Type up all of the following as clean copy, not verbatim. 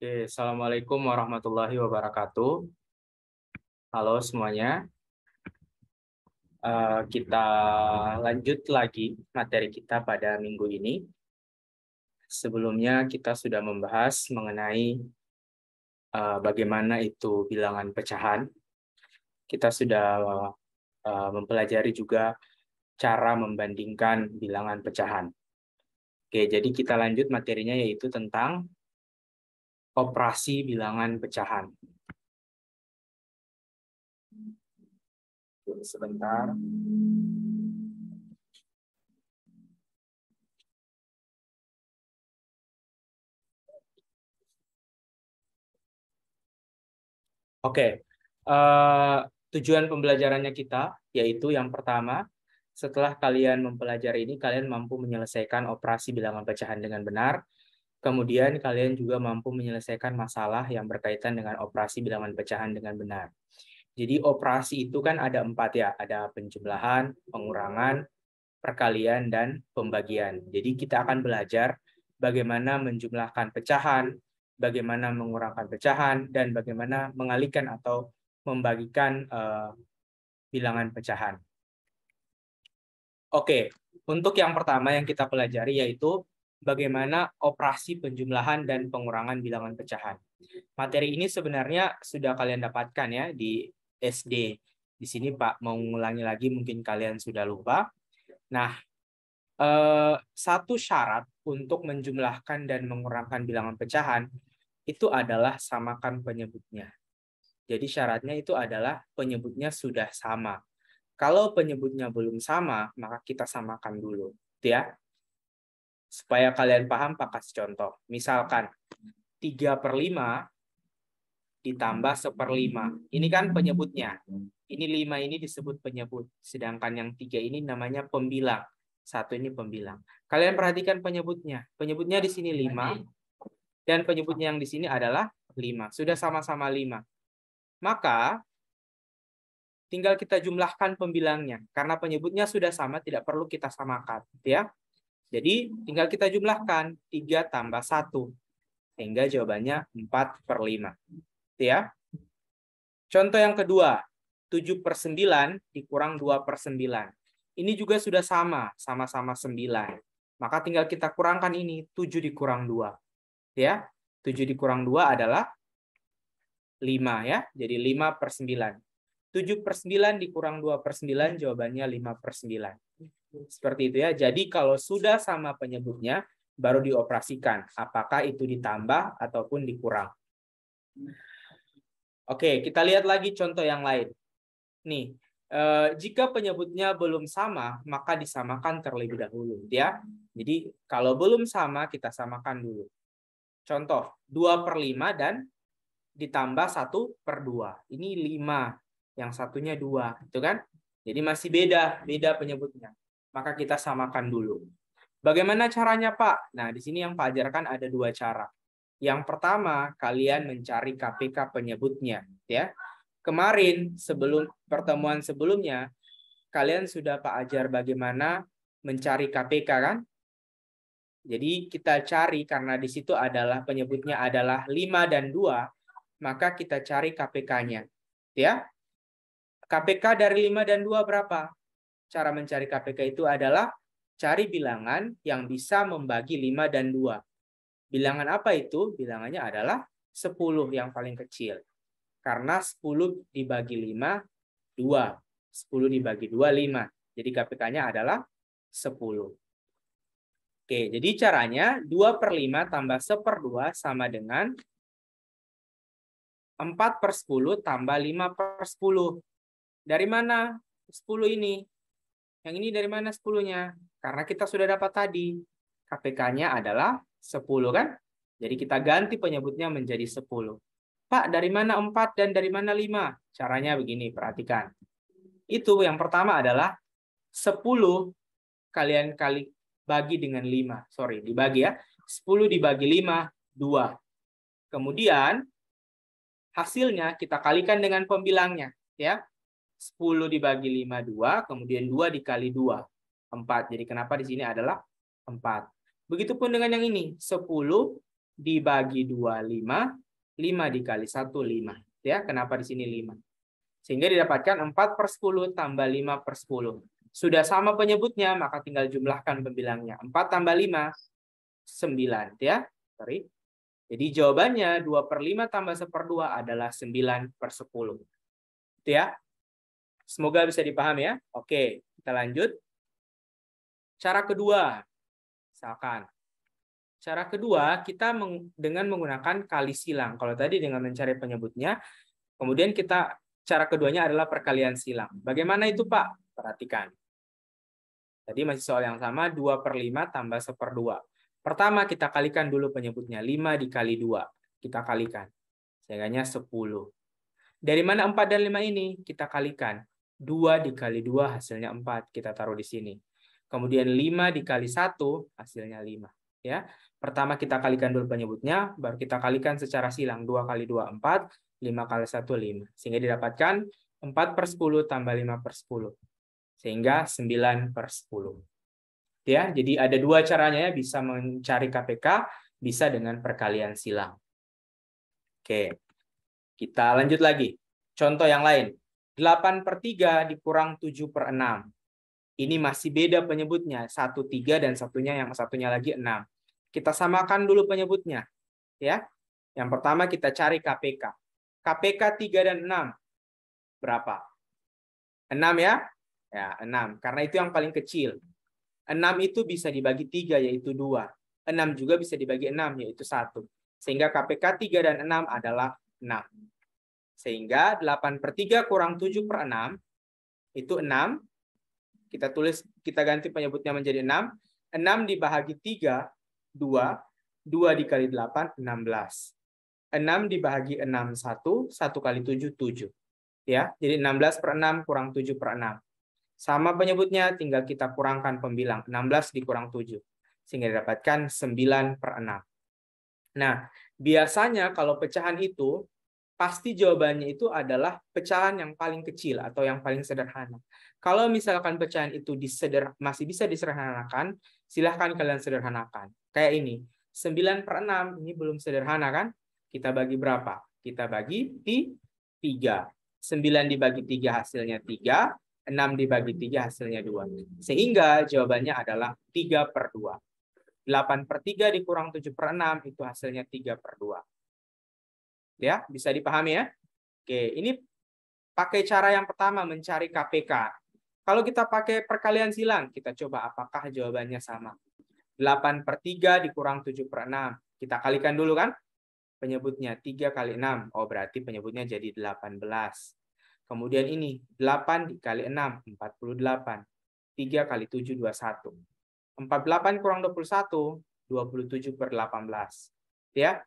Oke, Assalamualaikum warahmatullahi wabarakatuh. Halo semuanya. Kita lanjut lagi materi kita pada minggu ini. Sebelumnya kita sudah membahas mengenai bagaimana itu bilangan pecahan. Kita sudah mempelajari juga cara membandingkan bilangan pecahan. Oke, jadi kita lanjut materinya yaitu tentang operasi bilangan pecahan. Sebentar. Oke, tujuan pembelajarannya kita yaitu yang pertama, setelah kalian mempelajari ini, kalian mampu menyelesaikan operasi bilangan pecahan dengan benar. Kemudian kalian juga mampu menyelesaikan masalah yang berkaitan dengan operasi bilangan pecahan dengan benar. Jadi operasi itu kan ada 4 ya, ada penjumlahan, pengurangan, perkalian, dan pembagian. Jadi kita akan belajar bagaimana menjumlahkan pecahan, bagaimana mengurangkan pecahan, dan bagaimana mengalihkan atau membagikan bilangan pecahan. Oke, untuk yang pertama yang kita pelajari yaitu bagaimana operasi penjumlahan dan pengurangan bilangan pecahan. Materi ini sebenarnya sudah kalian dapatkan ya di SD. Di sini Pak mau mengulangi lagi, mungkin kalian sudah lupa. Nah, satu syarat untuk menjumlahkan dan mengurangkan bilangan pecahan itu adalah samakan penyebutnya. Jadi syaratnya itu adalah penyebutnya sudah sama. Kalau penyebutnya belum sama, maka kita samakan dulu, ya. Supaya kalian paham, Pak kasih contoh. Misalkan 3/5 ditambah 1/5. Ini kan penyebutnya. Ini 5 ini disebut penyebut. Sedangkan yang 3 ini namanya pembilang. 1 ini pembilang. Kalian perhatikan penyebutnya. Penyebutnya di sini 5. Dan penyebutnya yang di sini adalah 5. Sudah sama-sama 5. Maka tinggal kita jumlahkan pembilangnya. Karena penyebutnya sudah sama, tidak perlu kita samakan. Ya. Jadi tinggal kita jumlahkan 3 tambah 1. Sehingga jawabannya 4/5. Ya. Contoh yang kedua, 7/9 dikurang 2/9. Ini juga sudah sama-sama 9. Maka tinggal kita kurangkan ini, 7 dikurang 2. Ya, 7 dikurang 2 adalah 5 ya. Jadi 5/9. 7/9 dikurang 2/9 jawabannya 5/9. Seperti itu ya. Jadi kalau sudah sama penyebutnya baru dioperasikan. Apakah itu ditambah ataupun dikurang. Oke, kita lihat lagi contoh yang lain. Nih, jika penyebutnya belum sama, maka disamakan terlebih dahulu, ya. Jadi kalau belum sama, kita samakan dulu. Contoh, 2/5 dan ditambah 1/2. Ini 5, yang satunya 2, itu kan? Jadi masih beda penyebutnya. Maka kita samakan dulu. Bagaimana caranya, Pak? Nah, di sini yang Pak ajarkan ada 2 cara. Yang pertama, kalian mencari KPK penyebutnya, ya. Kemarin sebelum pertemuan sebelumnya, kalian sudah Pak ajar bagaimana mencari KPK kan? Jadi kita cari karena di situ adalah penyebutnya adalah 5 dan 2, maka kita cari KPK-nya. Ya. KPK dari 5 dan 2 berapa? Cara mencari KPK itu adalah cari bilangan yang bisa membagi 5 dan 2. Bilangan apa itu? Bilangannya adalah 10 yang paling kecil. Karena 10 dibagi 5, 2. 10 dibagi 2, 5. Jadi KPK-nya adalah 10. Oke, jadi caranya 2/5 tambah 1/2 sama dengan 4/10 tambah 5/10. Dari mana 10 ini? Yang ini dari mana 10-nya? Karena kita sudah dapat tadi. KPK-nya adalah 10 kan? Jadi kita ganti penyebutnya menjadi 10. Pak, dari mana 4 dan dari mana 5? Caranya begini, perhatikan. Itu yang pertama adalah 10 kalian bagi dengan 5. Sorry, dibagi ya. 10 dibagi 5, 2. Kemudian hasilnya kita kalikan dengan pembilangnya. Ya, 10 dibagi 5, 2. Kemudian 2 dikali 2, 4. Jadi kenapa di sini adalah 4. Begitupun dengan yang ini. 10 dibagi 2, 5. 5 dikali 1, 5. Ya, kenapa di sini 5? Sehingga didapatkan 4/10 tambah 5/10. Sudah sama penyebutnya, maka tinggal jumlahkan pembilangnya. 4 tambah 5, 9. Ya, sorry. Jadi jawabannya 2/5 tambah 1/2 adalah 9/10. Itu ya. Semoga bisa dipahami ya. Oke, kita lanjut. Cara kedua. Misalkan. Cara kedua, kita dengan menggunakan kali silang. Kalau tadi dengan mencari penyebutnya, kemudian cara keduanya adalah perkalian silang. Bagaimana itu, Pak? Perhatikan. Tadi masih soal yang sama, 2/5 tambah 1/2. Pertama, kita kalikan dulu penyebutnya. 5 dikali 2. Kita kalikan. Sehingganya 10. Dari mana 4 dan 5 ini? Kita kalikan. 2 dikali 2 hasilnya 4. Kita taruh di sini. Kemudian 5 dikali 1 hasilnya 5. Ya. Pertama kita kalikan dulu penyebutnya, baru kita kalikan secara silang. 2 kali 2, 4. 5 kali 1, 5. Sehingga didapatkan 4/10 tambah 5/10. Sehingga 9/10. Ya, jadi ada dua caranya ya, bisa mencari KPK, bisa dengan perkalian silang. Oke, kita lanjut lagi. Contoh yang lain. 8/3 dikurang 7/6. Ini masih beda penyebutnya. 1, 3 dan yang satunya lagi 6. Kita samakan dulu penyebutnya. Ya. Yang pertama kita cari KPK. KPK 3 dan 6. Berapa? 6 ya? Ya, 6. Karena itu yang paling kecil. 6 itu bisa dibagi 3, yaitu 2. 6 juga bisa dibagi 6, yaitu 1. Sehingga KPK 3 dan 6 adalah 6. Sehingga 8/3 kurang 7/6 itu 6. Kita ganti penyebutnya menjadi 6. 6 dibagi 3, 2. 2 dikali 8, 16. 6 dibagi 6, 1. 1 kali 7, 7. Ya, jadi 16/6 kurang 7/6. Sama penyebutnya, tinggal kita kurangkan pembilang. 16 dikurang 7. Sehingga didapatkan 9/6. Nah, biasanya kalau pecahan itu, pasti jawabannya itu adalah pecahan yang paling kecil atau yang paling sederhana. Kalau misalkan pecahan itu masih bisa disederhanakan, silahkan kalian sederhanakan. Kayak ini, 9/6, ini belum sederhana kan? Kita bagi berapa? Kita bagi 3. 9 dibagi 3 hasilnya 3, 6 dibagi 3 hasilnya 2. Sehingga jawabannya adalah 3/2. 8/3 dikurang 7/6 itu hasilnya 3/2. Ya, bisa dipahami ya? Oke, ini pakai cara yang pertama mencari KPK. Kalau kita pakai perkalian silang, kita coba apakah jawabannya sama. 8/3 dikurang 7/6. Kita kalikan dulu kan? Penyebutnya 3 kali 6. Oh, berarti penyebutnya jadi 18. Kemudian ini 8 dikali 6, 48. 3 kali 7, 21. 48 kurang 21, 27/18. Ya.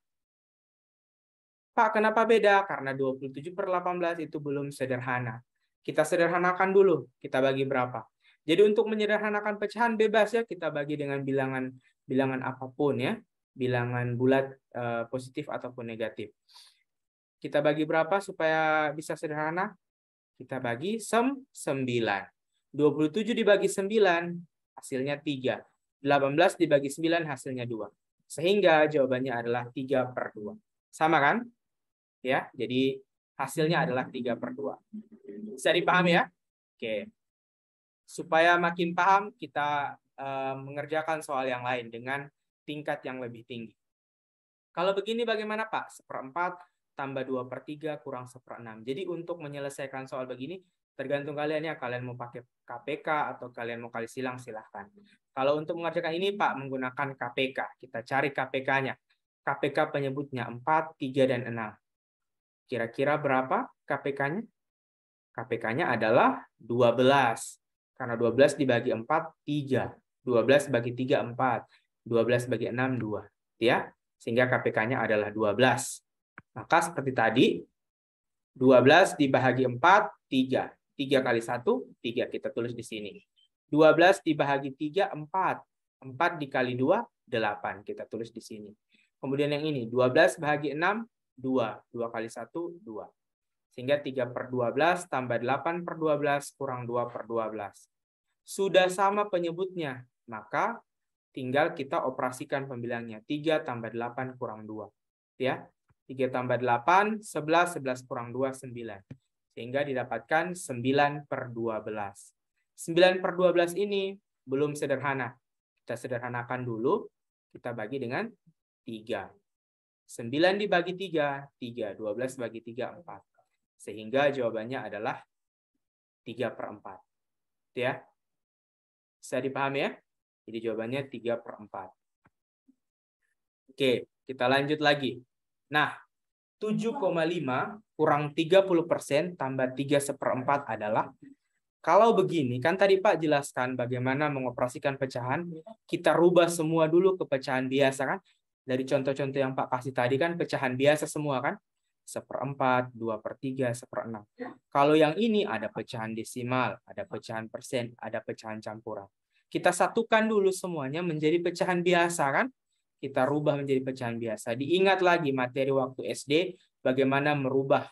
Pak, kenapa beda? Karena 27/18 itu belum sederhana. Kita sederhanakan dulu. Kita bagi berapa? Jadi untuk menyederhanakan pecahan bebas ya, kita bagi dengan bilangan apapun ya. Bilangan bulat positif ataupun negatif. Kita bagi berapa supaya bisa sederhana? Kita bagi 9. 27 dibagi 9 hasilnya 3. 18 dibagi 9 hasilnya 2. Sehingga jawabannya adalah 3/2. Sama kan? Ya, jadi hasilnya adalah 3/2. Bisa dipahami ya? Oke. Supaya makin paham, kita mengerjakan soal yang lain dengan tingkat yang lebih tinggi. Kalau begini bagaimana Pak? 1/4 tambah 2/3 kurang 1/6. Jadi untuk menyelesaikan soal begini, tergantung kalian ya. Kalian mau pakai KPK atau kalian mau kali silang, silahkan. Kalau untuk mengerjakan ini Pak, menggunakan KPK. Kita cari KPK-nya. KPK penyebutnya 4, 3, dan 6. Kira-kira berapa KPK-nya? KPK-nya adalah 12. Karena 12 dibagi 4, 3. 12 bagi 3, 4. 12 bagi 6, 2. Ya? Sehingga KPK-nya adalah 12. Maka seperti tadi, 12 dibagi 4, 3. 3 kali 1, 3. Kita tulis di sini. 12 dibagi 3, 4. 4 dikali 2, 8. Kita tulis di sini. Kemudian yang ini, 12 bagi 6, 2. 2 kali 1, 2. Sehingga 3/12 tambah 8/12 kurang 2/12. Sudah sama penyebutnya, maka tinggal kita operasikan pembilangnya. 3 tambah 8 kurang 2. Ya. 3 tambah 8, 11, 11 kurang 2, 9. Sehingga didapatkan 9 per 12. 9 per 12 ini belum sederhana. Kita sederhanakan dulu. Kita bagi dengan 3. 9 dibagi 3, 3. 12 bagi 3, 4. Sehingga jawabannya adalah 3 per 4. Ya. Bisa dipahami ya? Jadi jawabannya 3 per 4. Oke, kita lanjut lagi. Nah, 7,5 kurang 30% tambah 3/4 adalah, kalau begini, kan tadi Pak jelaskan bagaimana mengoperasikan pecahan, kita rubah semua dulu ke pecahan biasa kan? Dari contoh-contoh yang Pak kasih tadi kan pecahan biasa semua kan? 1/4, 2/3, 1/6. Kalau yang ini ada pecahan desimal, ada pecahan persen, ada pecahan campuran. Kita satukan dulu semuanya menjadi pecahan biasa kan? Kita rubah menjadi pecahan biasa. Diingat lagi materi waktu SD bagaimana merubah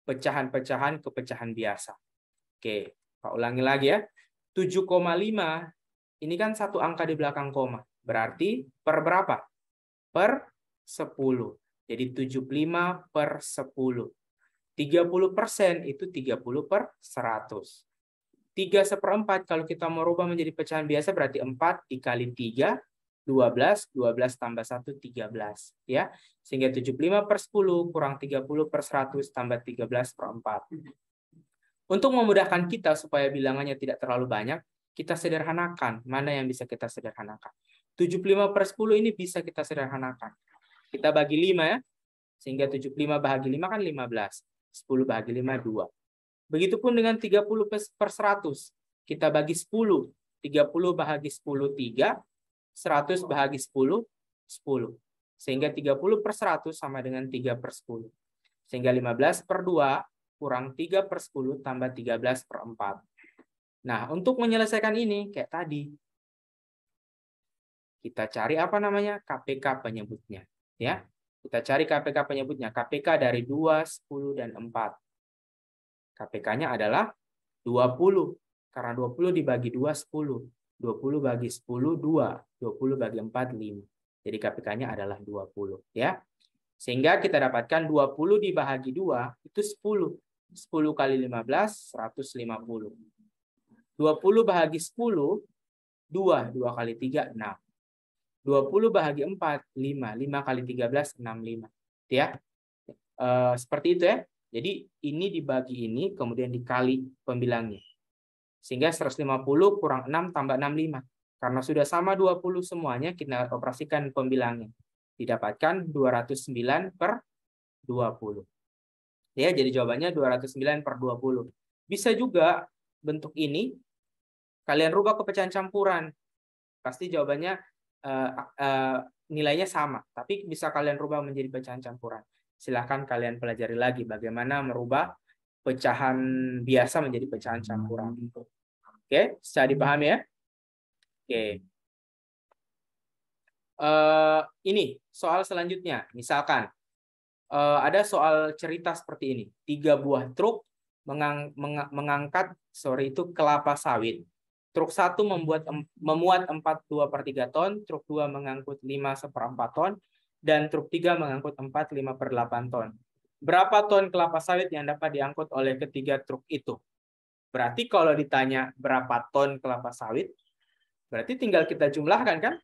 pecahan-pecahan ke pecahan biasa. Oke, Pak ulangi lagi ya. 7,5 ini kan satu angka di belakang koma. Berarti per berapa? Per 10. Jadi 75 per 10. 30% itu 30 per 100. 3/4 kalau kita mau rubah menjadi pecahan biasa berarti 4 dikali 3, 12, 12 tambah 1, 13. Ya. Sehingga 75 per 10 kurang 30 per 100 tambah 13 per 4. Untuk memudahkan kita supaya bilangannya tidak terlalu banyak, kita sederhanakan. Mana yang bisa kita sederhanakan? 75 per 10 ini bisa kita sederhanakan. Kita bagi 5 ya. Sehingga 75 bahagi 5 kan 15. 10 bahagi 5, 2. Begitupun dengan 30 per 100. Kita bagi 10. 30 bahagi 10, 3. 100 bahagi 10, 10. Sehingga 30 per 100 sama dengan 3 per 10. Sehingga 15 per 2 kurang 3 per 10 tambah 13 per 4. Nah, untuk menyelesaikan ini, kayak tadi. Kita cari apa namanya? KPK penyebutnya. Ya. Kita cari KPK penyebutnya. KPK dari 2, 10, dan 4. KPK-nya adalah 20. Karena 20 dibagi 2, 10. 20 bagi 10, 2. 20 bagi 4, 5. Jadi KPK-nya adalah 20. Ya. Sehingga kita dapatkan 20 dibagi 2, itu 10. 10 kali 15, 150. 20 bahagi 10, 2. 2 kali 3, 6. 20 bahagi 4, 5. 5 kali 13, 65. Ya. Seperti itu ya. Jadi ini dibagi ini, kemudian dikali pembilangnya. Sehingga 150 kurang 6 tambah 65. Karena sudah sama 20 semuanya, kita operasikan pembilangnya. Didapatkan 209 per 20. Ya, jadi jawabannya 209 per 20. Bisa juga bentuk ini, kalian rubah ke pecahan campuran. Pasti jawabannya nilainya sama. Tapi bisa kalian rubah menjadi pecahan campuran. Silahkan kalian pelajari lagi bagaimana merubah pecahan biasa menjadi pecahan campuran. Oke, bisa dipahami ya? Oke. Ini soal selanjutnya. Misalkan ada soal cerita seperti ini. 3 buah truk mengangkat kelapa sawit. Truk 1 memuat 42/3 ton, truk 2 mengangkut 5/4 ton, dan truk 3 mengangkut 5/8 ton. Berapa ton kelapa sawit yang dapat diangkut oleh ketiga truk itu? Berarti kalau ditanya berapa ton kelapa sawit, berarti tinggal kita jumlahkan kan?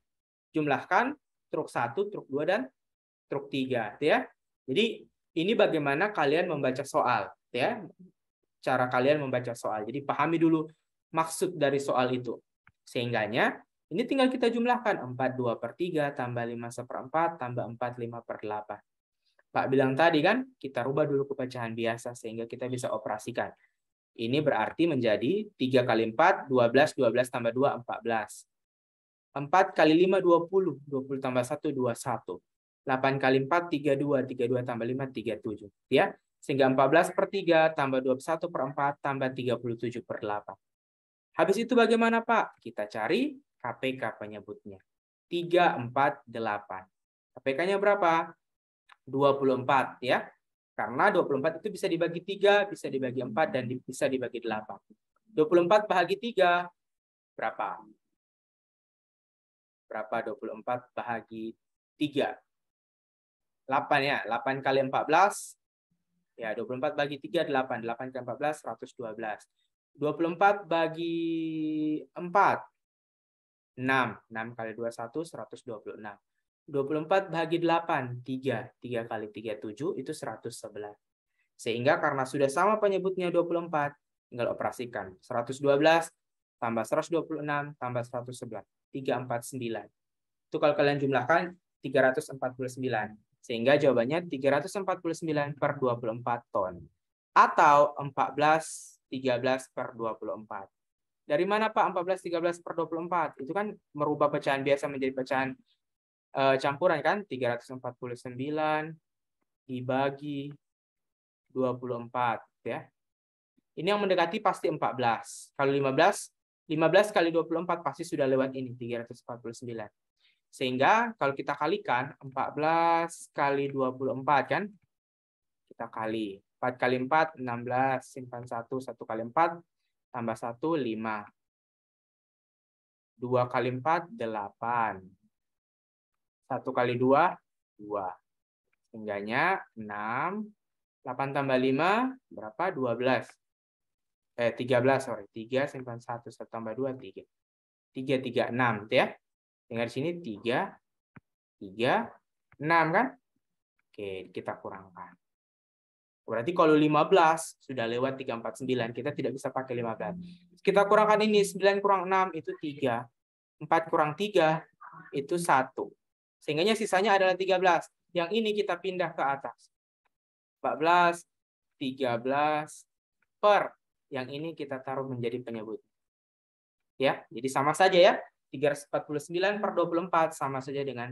Jumlahkan truk 1, truk 2, dan truk 3. Ya. Jadi ini bagaimana kalian membaca soal. Ya. Cara kalian membaca soal. Jadi pahami dulu maksud dari soal itu. Sehingganya ini tinggal kita jumlahkan 42/3 tambah 5/4 tambah 45/8. Pak bilang tadi kan kita rubah dulu ke pecahan biasa sehingga kita bisa operasikan. Ini berarti menjadi 3 kali 4, 12, 12 tambah 2, 14. 4 kali 5, 20. 20 tambah 1, 21. 8 kali 4, 32. 32 tambah 5, 37. Ya. Sehingga 14/3 tambah 21/4 tambah 37/8. Habis itu bagaimana Pak? Kita cari KPK penyebutnya. 348. KPK-nya berapa? 24 ya. Karena 24 itu bisa dibagi 3, bisa dibagi 4, dan bisa dibagi 8. 24 bahagi 3 berapa? Berapa 24 bahagi 3? 8 ya. 8 kali 14. Ya, 24 bagi 3, 8. 8 kali 14, 112. 24 bagi 4. 6. 6 kali 21, 126. 24 bagi 8, 3. 3 kali 3, 7. Itu 111. Sehingga karena sudah sama penyebutnya 24, tinggal operasikan. 112 tambah 126 tambah 111. 349. Itu kalau kalian jumlahkan 349. Sehingga jawabannya 349 per 24 ton. Atau 14, 13 per 24. Dari mana Pak 14, 13 per 24? Itu kan merubah pecahan biasa menjadi pecahan campuran kan? 349 dibagi 24 ya. Ini yang mendekati pasti 14. Kalau 15 kali 24 pasti sudah lewat ini 349. Sehingga kalau kita kalikan 14 kali 24 kan? Kita kali 4 kali 4 16, simpan 1, 1 kali 4 tambah 1 5. 2 kali 4 8. 1 kali 2 2. Sehingganya 6. 8 tambah 5 berapa? 12. 13, sorry. 3 simpan 1, 1 tambah 2 3. 3 3 6 ya. Tinggal di sini 3 3 6 kan? Oke, kita kurangkan. Berarti kalau 15 sudah lewat 349, kita tidak bisa pakai 15. Kita kurangkan ini 9 kurang 6 itu 3. 4 kurang 3 itu 1. Sehingga sisanya adalah 13. Yang ini kita pindah ke atas. 14, 13 per yang ini kita taruh menjadi penyebut. Ya, jadi sama saja ya. 349 per 24 sama saja dengan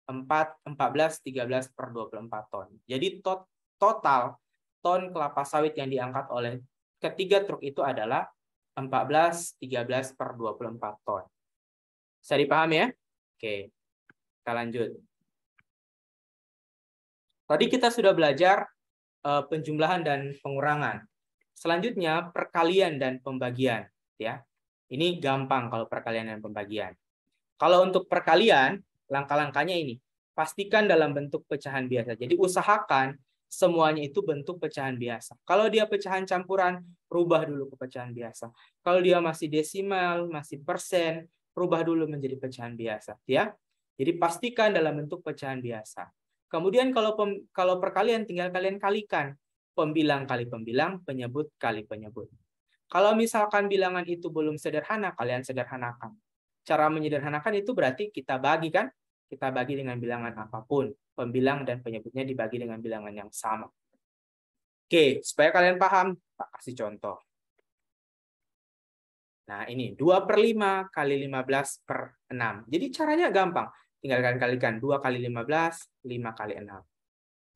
14, 13 per 24 ton. Jadi total ton kelapa sawit yang diangkat oleh ketiga truk itu adalah 14, 13 per 24 ton. Bisa dipahami ya? Oke, kita lanjut. Tadi kita sudah belajar penjumlahan dan pengurangan. Selanjutnya perkalian dan pembagian. Ya, ini gampang kalau perkalian dan pembagian. Kalau untuk perkalian, langkah-langkahnya ini. Pastikan dalam bentuk pecahan biasa. Jadi usahakan semuanya itu bentuk pecahan biasa. Kalau dia pecahan campuran, rubah dulu ke pecahan biasa. Kalau dia masih desimal, masih persen, rubah dulu menjadi pecahan biasa. Ya, jadi pastikan dalam bentuk pecahan biasa. Kemudian kalau perkalian tinggal kalian kalikan. Pembilang kali pembilang, penyebut kali penyebut. Kalau misalkan bilangan itu belum sederhana, kalian sederhanakan. Cara menyederhanakan itu berarti kita bagi kan? Kita bagi dengan bilangan apapun. Pembilang dan penyebutnya dibagi dengan bilangan yang sama. Oke, supaya kalian paham, Pak kasih contoh. Nah, ini 2/5 kali 15 per 6. Jadi caranya gampang. Tinggal kalian kalikan 2 kali 15, 5 kali 6.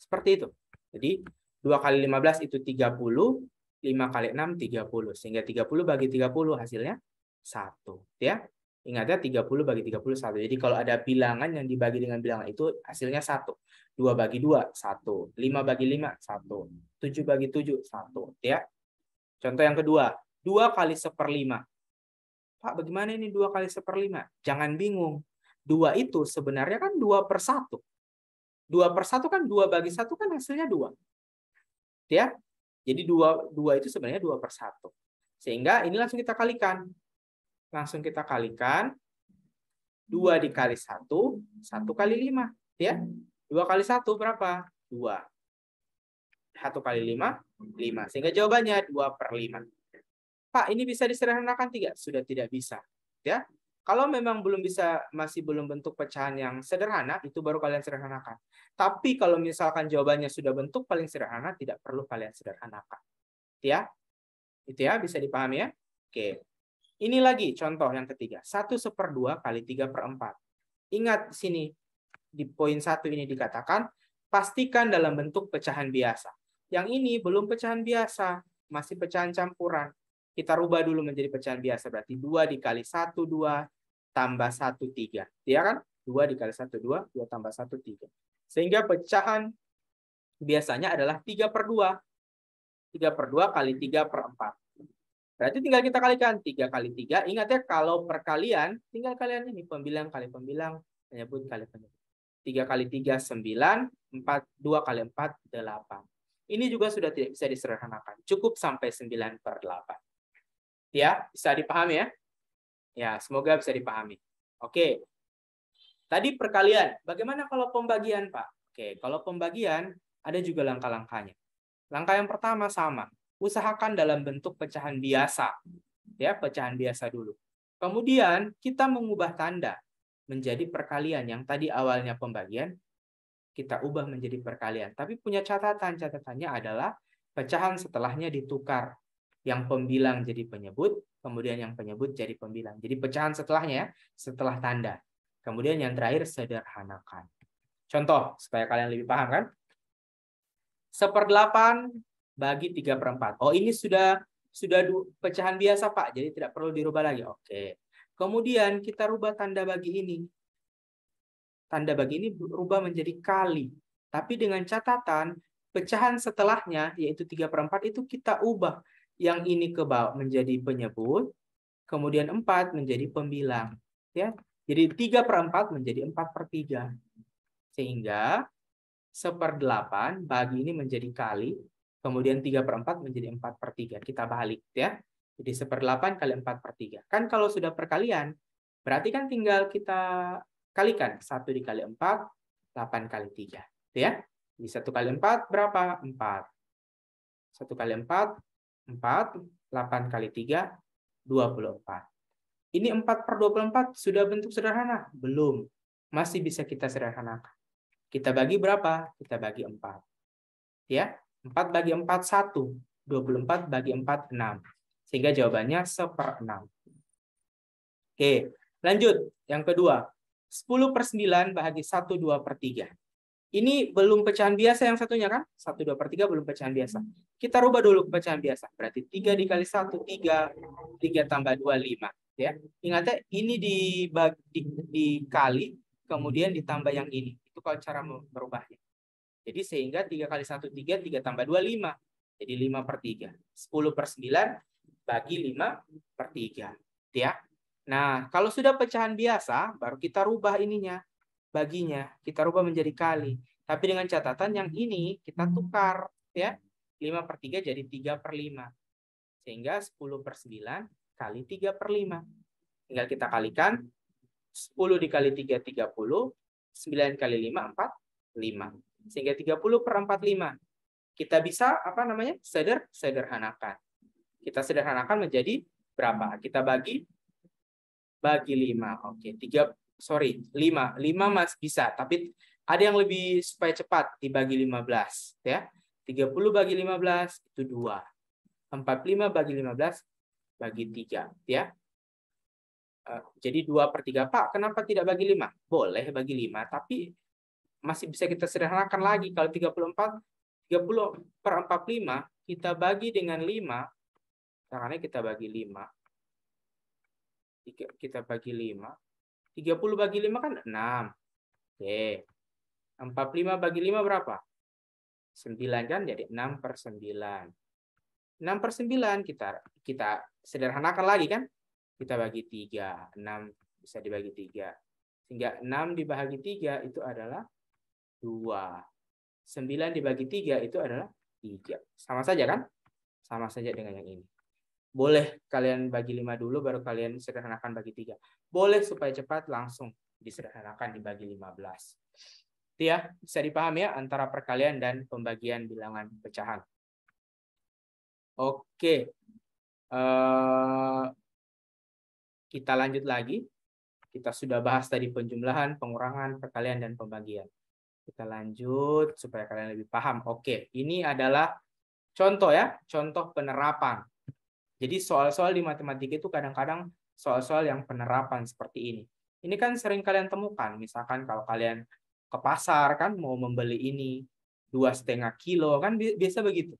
Seperti itu. Jadi 2 kali 15 itu 30, 5 kali 6 30. Sehingga 30 bagi 30 hasilnya 1. Ya. Ingat ya, 30 bagi 30 1. Jadi kalau ada bilangan yang dibagi dengan bilangan itu hasilnya 1. 2 bagi 2 1. 5 bagi 5 1. 7 bagi 7 1. Ya. Contoh yang kedua, 2 kali 1/5. Pak, bagaimana ini 2 kali 1/5? Jangan bingung. 2 itu sebenarnya kan 2/1. 2/1 kan 2 bagi 1 kan hasilnya 2. Ya. Jadi 2 itu sebenarnya 2/1. Sehingga ini langsung kita kalikan. Langsung kita kalikan. 2 dikali 1, 1 kali 5. Ya. 2 kali 1 berapa? 2. 1 kali 5, 5. Sehingga jawabannya 2/5. Pak, ini bisa disederhanakan tidak? Sudah tidak bisa. Ya. Kalau memang belum bisa, masih belum bentuk pecahan yang sederhana, itu baru kalian sederhanakan. Tapi kalau misalkan jawabannya sudah bentuk paling sederhana, tidak perlu kalian sederhanakan. Ya, itu ya, bisa dipahami ya? Oke. Ini lagi contoh yang ketiga. 1/2 kali 3/4. Ingat sini, di poin 1 ini dikatakan, pastikan dalam bentuk pecahan biasa. Yang ini belum pecahan biasa, masih pecahan campuran. Kita rubah dulu menjadi pecahan biasa. Berarti 2 dikali 1, 2. Tambah 1, 3. Ya kan? 2 dikali 1, 2. 2 tambah 1, 3. Sehingga pecahan biasanya adalah 3/2. 3/2 kali 3/4. Berarti tinggal kita kalikan 3 kali 3. Ingat ya, kalau perkalian, tinggal kalian ini pembilang kali pembilang, penyebut kali penyebut. 3 kali 3, 9. 2 kali 4, 8. Ini juga sudah tidak bisa disederhanakan. Cukup sampai 9/8. Ya, bisa dipahami ya? Ya, semoga bisa dipahami. Oke. Tadi perkalian. Bagaimana kalau pembagian, Pak? Oke, kalau pembagian ada juga langkah-langkahnya. Langkah yang pertama sama. Usahakan dalam bentuk pecahan biasa. Ya, pecahan biasa dulu. Kemudian kita mengubah tanda menjadi perkalian. Yang tadi awalnya pembagian, kita ubah menjadi perkalian. Tapi punya catatan. Catatannya adalah pecahan setelahnya ditukar. Yang pembilang jadi penyebut, kemudian yang penyebut jadi pembilang. Jadi pecahan setelahnya, setelah tanda. Kemudian yang terakhir sederhanakan. Contoh, supaya kalian lebih paham kan? 1/8 bagi 3/4. Oh, ini sudah pecahan biasa, Pak. Jadi tidak perlu dirubah lagi. Oke. Kemudian kita rubah tanda bagi ini. Tanda bagi ini berubah menjadi kali. Tapi dengan catatan, pecahan setelahnya, yaitu 3/4, itu kita ubah. Yang ini ke bawah menjadi penyebut, kemudian 4 menjadi pembilang. Ya. Jadi 3/4 menjadi 4/3. Sehingga 1/8 bagi ini menjadi kali, kemudian 3/4 menjadi 4/3. Kita balik ya. Jadi 1/8 kali 4/3. Kan kalau sudah perkalian, berarti kan tinggal kita kalikan. 1 dikali 4, 8 kali 3. Ya. Jadi 1 kali 4 berapa? 4. 1 kali 4, 4. 8 kali 3, 24. Ini 4/24 sudah bentuk sederhana? Belum. Masih bisa kita sederhanakan. Kita bagi berapa? Kita bagi 4. Ya, 4 bagi 4, 1. 24 bagi 4, 6. Sehingga jawabannya 1/6. Oke, lanjut. Yang kedua, 10/9 bahagi 1, 2/3. Ini belum pecahan biasa yang satunya kan? 1, 2/3 belum pecahan biasa. Kita rubah dulu ke pecahan biasa. Berarti 3 dikali 1, 3. 3 tambah 2, 5. Ya. Ingat ya, ini dikali, kemudian ditambah yang ini. Itu kalau cara merubahnya. Jadi sehingga 3 kali 1, 3, 3 tambah 2, 5. Jadi 5/3. 10/9 bagi 5/3. Ya. Nah, kalau sudah pecahan biasa, baru kita rubah ininya. Baginya. Kita rubah menjadi kali. Tapi dengan catatan yang ini kita tukar. Ya. 5/3 jadi 3/5. Sehingga 10/9 kali 3/5. Tinggal kita kalikan. 10 dikali 3, 30. 9 kali 5, 45. Sehingga 30/45. Kita bisa sederhanakan. Kita sederhanakan menjadi berapa? Kita bagi 5. Oke, 5. 5 Mas bisa, tapi ada yang lebih supaya cepat dibagi 15 ya. 30 bagi 15 itu 2. 45 bagi 15 bagi 3 ya. Jadi 2/3. Pak, kenapa tidak bagi 5? Boleh bagi 5, tapi masih bisa kita sederhanakan lagi. Kalau 30/45 kita bagi dengan 5, caranya kita bagi 5. Kita bagi 5. 30 bagi 5 kan 6. Oke. 45 bagi 5 berapa? 9 kan, jadi 6/9. 6/9 kita sederhanakan lagi kan? Kita bagi 3. 6 bisa dibagi 3. Sehingga 6 dibagi 3 itu adalah 2. 9 dibagi 3 itu adalah 3. Sama saja kan? Sama saja dengan yang ini. Boleh kalian bagi 5 dulu, baru kalian sederhanakan bagi 3. Boleh supaya cepat langsung disederhanakan dibagi 15. Itu ya, bisa dipahami ya antara perkalian dan pembagian bilangan pecahan. Oke. Kita lanjut lagi. Kita sudah bahas tadi penjumlahan, pengurangan, perkalian, dan pembagian. Kita lanjut supaya kalian lebih paham. Oke, ini adalah contoh ya, contoh penerapan. Jadi soal-soal di matematika itu kadang-kadang soal-soal yang penerapan seperti ini. Ini kan sering kalian temukan. Misalkan kalau kalian ke pasar kan mau membeli ini 2,5 kilo kan biasa begitu.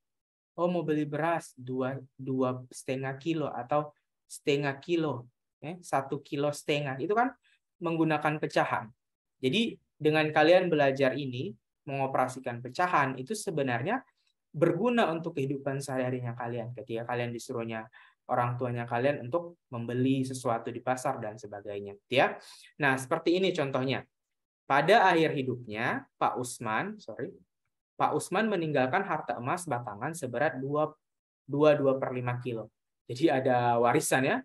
Oh, mau beli beras 2,5 kilo atau setengah kilo. 1,5 kilo. Itu kan menggunakan pecahan. Jadi dengan kalian belajar ini, mengoperasikan pecahan, itu sebenarnya berguna untuk kehidupan sehari-harinya kalian. Ketika kalian disuruhnya orang tuanya kalian untuk membeli sesuatu di pasar dan sebagainya, ya. Nah, seperti ini contohnya. Pada akhir hidupnya, Pak Usman meninggalkan harta emas batangan seberat 2,5 kilo. Jadi ada warisan ya,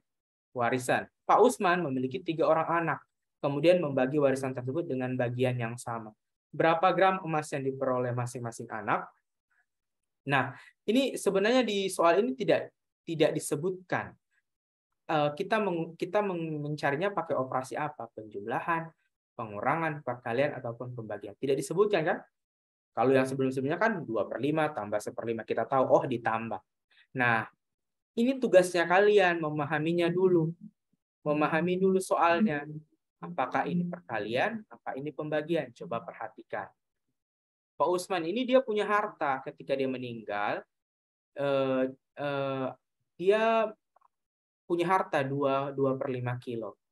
warisan. Pak Usman memiliki 3 orang anak, kemudian membagi warisan tersebut dengan bagian yang sama. Berapa gram emas yang diperoleh masing-masing anak? Nah, ini sebenarnya di soal ini tidak disebutkan. Kita mencarinya pakai operasi apa? Penjumlahan, pengurangan, perkalian, ataupun pembagian. Tidak disebutkan kan? Kalau yang sebelum-sebelumnya kan 2/5 tambah 1/5. Kita tahu, oh ditambah. Nah, ini tugasnya kalian memahaminya dulu. Memahami dulu soalnya. Apakah ini perkalian, apa ini pembagian? Coba perhatikan. Pak Usman ini dia punya harta ketika dia meninggal. Dia punya harta 2/5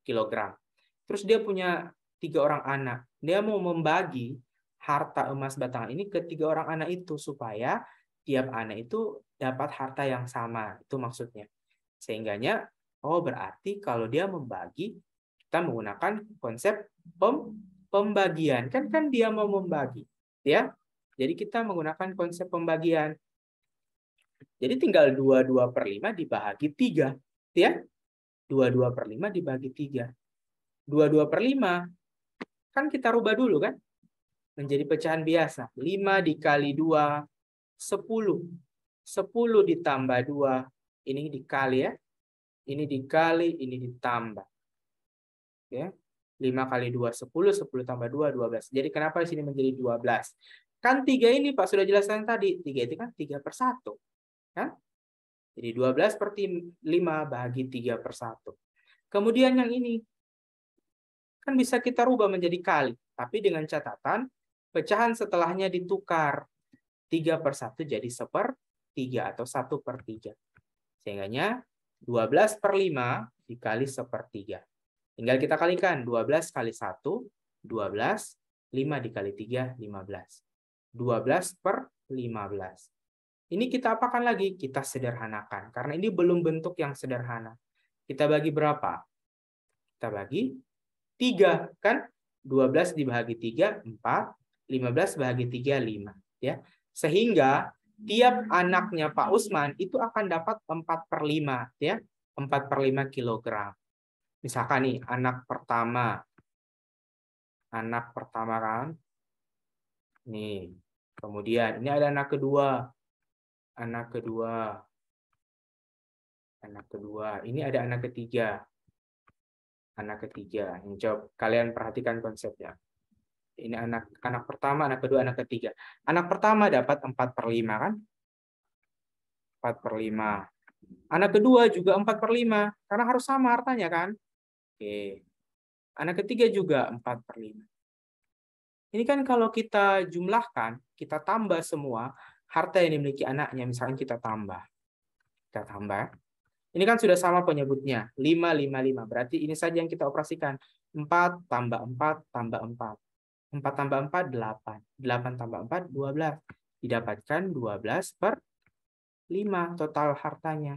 kilogram. Terus dia punya 3 orang anak. Dia mau membagi harta emas batangan ini ke 3 orang anak itu supaya tiap anak itu dapat harta yang sama. Itu maksudnya. Sehingganya, oh berarti kalau dia membagi, kita menggunakan konsep pembagian. Kan dia mau membagi, ya. Jadi kita menggunakan konsep pembagian. Jadi tinggal 2/5 dibagi 3, ya. 2/5 dibagi 3. 2/5 kan kita rubah dulu kan menjadi pecahan biasa. 5 dikali 2, 10. 10 ditambah 2, ini dikali ya. Ini dikali, ini ditambah. Ya. 5 kali 2, 10. 10 tambah 2, 12. Jadi kenapa di sini menjadi 12? Kan 3 ini Pak sudah jelaskan tadi. 3 itu kan 3/1. Kan? Jadi 12/5 bagi 3/1. Kemudian yang ini kan bisa kita rubah menjadi kali. Tapi dengan catatan pecahan setelahnya ditukar. 3/1 jadi 1/3 atau 1/3. Sehingganya 12/5 dikali 1/3. Tinggal kita kalikan. 12 kali 1, 12. 5 dikali 3, 15. 12/15. Ini kita apakan lagi? Kita sederhanakan. Karena ini belum bentuk yang sederhana. Kita bagi berapa? Kita bagi 3. Kan? 12 dibagi 3, 4. 15 bagi 3, 5. Ya. Sehingga tiap anaknya Pak Usman itu akan dapat 4/5. Ya. 4/5 kilogram. Misalkan nih, anak pertama kan? Nih. Kemudian, ini ada anak kedua. Anak kedua. Ini ada anak ketiga. Ini coba kalian perhatikan konsepnya. Ini anak pertama, anak kedua, anak ketiga. Anak pertama dapat 4/5 kan? 4/5. Anak kedua juga 4/5 karena harus sama hartanya kan? Oke. Anak ketiga juga 4/5. Ini kan kalau kita jumlahkan, kita tambah semua harta yang dimiliki anaknya, misalkan kita tambah. Ini kan sudah sama penyebutnya, 5, 5, 5. Berarti ini saja yang kita operasikan. 4 tambah 4 tambah 4. 4 tambah 4, 8. 8 tambah 4, 12. Didapatkan 12/5 total hartanya.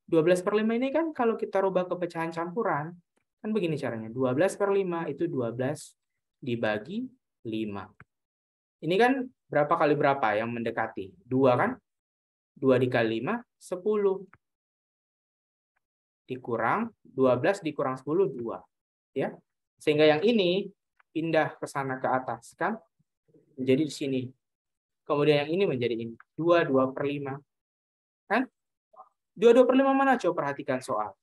12/5 ini kan kalau kita rubah ke pecahan campuran, kan begini caranya. 12/5 itu 12 dibagi 5. Ini kan berapa kali berapa yang mendekati? 2 kan? 2 dikali 5, 10. Dikurang 12 dikurang 10, 2. Ya. Sehingga yang ini pindah ke sana ke atas kan? Menjadi di sini. Kemudian yang ini menjadi ini. 2/5. Kan? 2/5 mana? Coba perhatikan soal.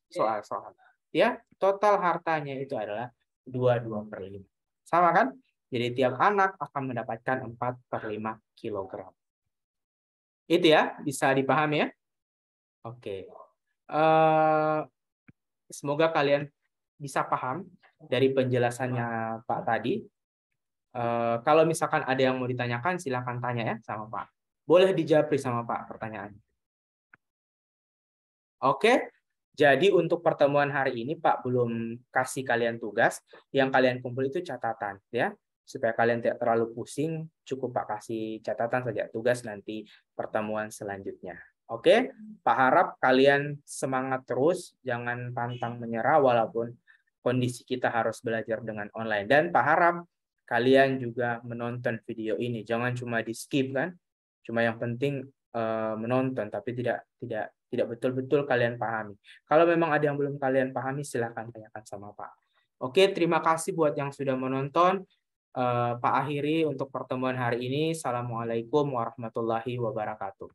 Ya, total hartanya itu adalah 2/5. Sama kan? Jadi tiap anak akan mendapatkan 4/5 kilogram. Itu ya, bisa dipahami ya? Oke. Semoga kalian bisa paham dari penjelasannya Pak tadi. Kalau misalkan ada yang mau ditanyakan, silakan tanya ya sama Pak. Boleh dijawab sama Pak pertanyaannya. Oke, jadi untuk pertemuan hari ini Pak belum kasih kalian tugas. Yang kalian kumpul itu catatan ya. Supaya kalian tidak terlalu pusing, cukup Pak kasih catatan saja tugas nanti pertemuan selanjutnya. Oke, Pak harap kalian semangat terus, jangan pantang menyerah walaupun kondisi kita harus belajar dengan online. Dan Pak harap kalian juga menonton video ini, jangan cuma di skip kan, cuma yang penting menonton, tapi tidak betul-betul kalian pahami. Kalau memang ada yang belum kalian pahami, silahkan tanyakan sama Pak. Oke, terima kasih buat yang sudah menonton. Pak akhiri untuk pertemuan hari ini. Assalamualaikum warahmatullahi wabarakatuh.